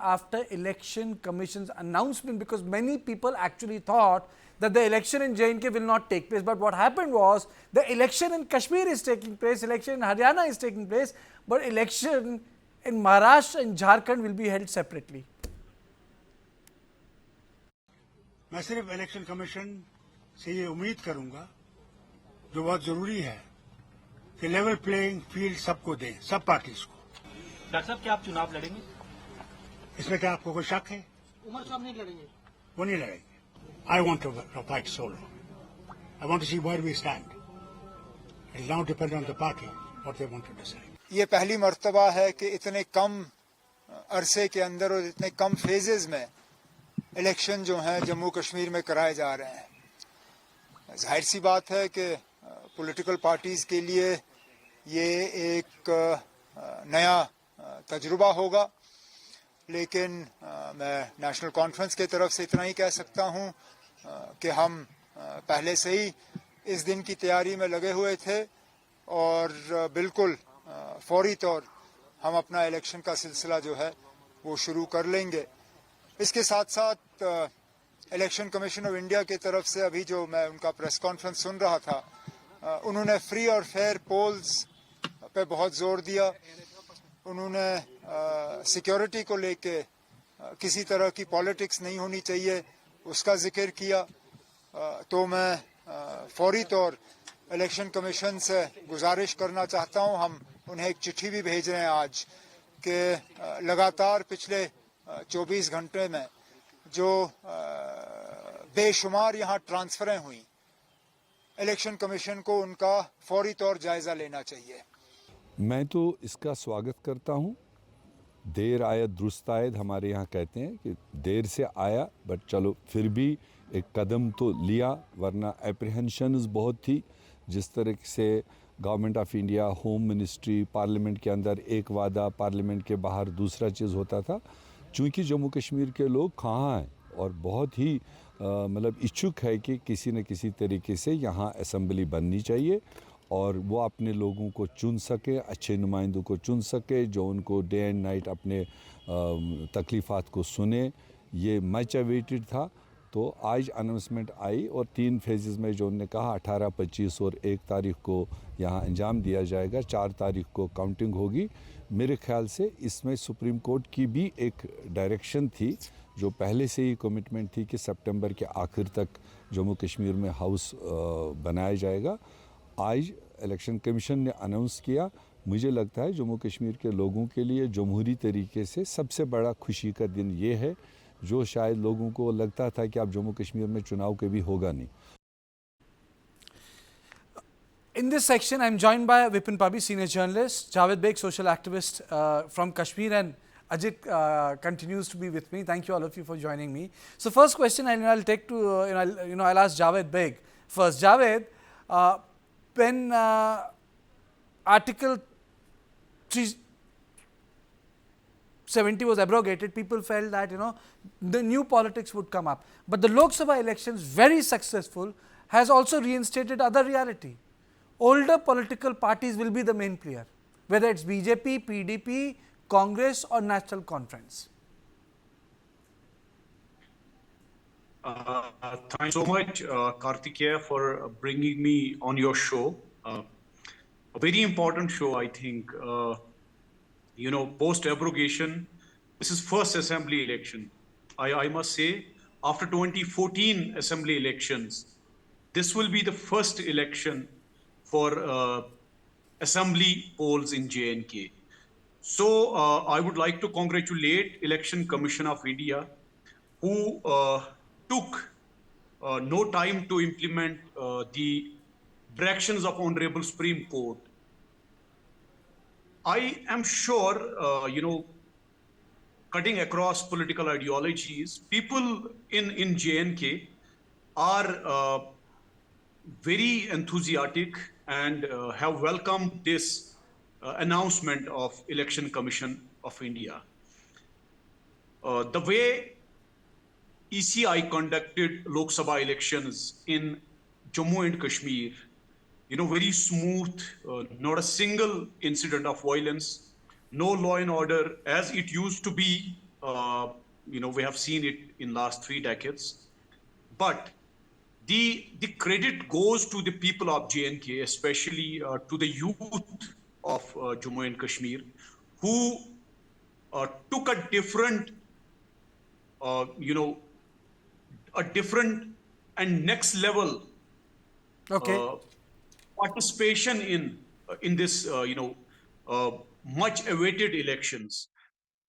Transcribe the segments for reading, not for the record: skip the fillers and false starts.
after election commission's announcement, because many people actually thought that the election in J&K will not take place. But what happened was the election in Kashmir is taking place, election in Haryana is taking place, but election in Maharashtra and Jharkhand will be held separately. मैं सिर्फ election commission से ये उम्मीद करूंगा, जो बहुत जरूरी है, कि लेवल प्लेइंग फील्ड सबको दें, सब पार्टीज को। डॉक्टर साहब, क्या आप चुनाव लड़ेंगे? इसमें क्या आपको कोई शक है? उमर साहब नहीं लड़ेंगे? वो नहीं लड़ेंगे। I want to fight solo. I want to see where we stand. It will now depend on the party what they want to decide. ये पहली मर्तबा है कि इतने कम अरसे के अंदर और इतने कम फेजेस में इलेक्शन जो हैं जम्मू कश्मीर में कराए जा रहे हैं। जाहिर सी बात है कि पॉलिटिकल पार्टीज के लिए ये एक नया तजुर्बा होगा, लेकिन मैं नेशनल कॉन्फ्रेंस की तरफ से इतना ही कह सकता हूं कि हम पहले से ही इस दिन की तैयारी में लगे हुए थे और बिल्कुल फौरी तौर हम अपना इलेक्शन का सिलसिला जो है वो शुरू कर लेंगे। इसके साथ साथ इलेक्शन कमीशन ऑफ इंडिया की तरफ से अभी जो मैं उनका प्रेस कॉन्फ्रेंस सुन रहा था, उन्होंने फ्री और फेयर पोल्स पे बहुत जोर दिया। उन्होंने सिक्योरिटी को लेके किसी तरह की पॉलिटिक्स नहीं होनी चाहिए उसका जिक्र किया। तो मैं फौरी तौर इलेक्शन कमीशन से गुजारिश करना चाहता हूं, हम उन्हें एक चिट्ठी भी भेज रहे हैं आज, कि लगातार पिछले 24 घंटे में जो बेशुमार यहाँ ट्रांसफरें हुई, इलेक्शन कमीशन को उनका फौरी तौर जायजा लेना चाहिए। मैं तो इसका स्वागत करता हूँ। देर आयत दुरुस्त आयत हमारे यहाँ कहते हैं कि देर से आया, बट चलो फिर भी एक कदम तो लिया, वरना एप्रीहेंशंस बहुत थी। जिस तरह से government of India, home ministry, parliament के अंदर एक वादा, पार्लियामेंट के बाहर दूसरा चीज़ होता था। चूँकि जम्मू कश्मीर के लोग कहाँ हैं और बहुत ही मतलब इच्छुक है कि किसी न किसी तरीके से यहाँ असम्बली बननी चाहिए और वो अपने लोगों को चुन सके, अच्छे नुमाइंदों को चुन सके जो उनको डे एंड नाइट अपने तकलीफ़ात को सुने। ये मच अवेटेड था। तो आज अनाउंसमेंट आई और 3 फेजेस में जो उन्होंने कहा 18, 25 और 1 तारीख को यहाँ अंजाम दिया जाएगा। 4 तारीख को काउंटिंग होगी। मेरे ख्याल से इसमें सुप्रीम कोर्ट की भी एक डायरेक्शन थी, जो पहले से ही कमिटमेंट थी कि सितंबर के आखिर तक जम्मू कश्मीर में हाउस बनाया जाएगा। आज इलेक्शन कमीशन ने अनाउंस किया। मुझे लगता है जम्मू कश्मीर के लोगों के लिए जमहूरी तरीके से सबसे बड़ा खुशी का दिन ये है, जो शायद लोगों को लगता था कि अब जम्मू कश्मीर में चुनाव कभी होगा नहीं। In this section, I am joined by Vipin Pabi, senior journalist, Javed Beg, social activist from Kashmir, and Ajit continues to be with me. Thank you all of you for joining me. So, first question, I'll take to I'll ask Javed Beg first. Javed, when Article 370 was abrogated, people felt that the new politics would come up. But the Lok Sabha elections, very successful, has also reinstated other reality. Older political parties will be the main player, whether it's BJP, PDP, Congress or National Conference. Thanks so much, Kartikeya, for bringing me on your show. A very important show, I think. Post abrogation, this is first assembly election. I must say, after 2014 assembly elections, this will be the first election for assembly polls in J&K. So I would like to congratulate Election Commission of India, who took no time to implement the directions of Honorable Supreme Court. I am sure, cutting across political ideologies, people in J&K are very enthusiastic and have welcomed this announcement of Election Commission of India. The way ECI conducted Lok Sabha elections in Jammu and Kashmir, very smooth, not a single incident of violence, no law and order as it used to be we have seen it in last 3 decades. But the credit goes to the people of J&K, especially to the youth of Jammu and Kashmir, who took a different, a different and next level Okay. participation in this, much awaited elections.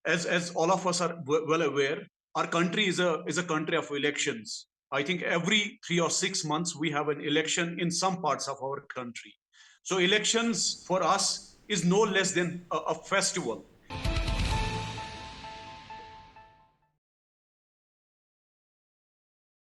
As all of us are well aware, our country is a country of elections. I think every 3 or 6 months we have an election in some parts of our country. So elections for us is no less than a festival.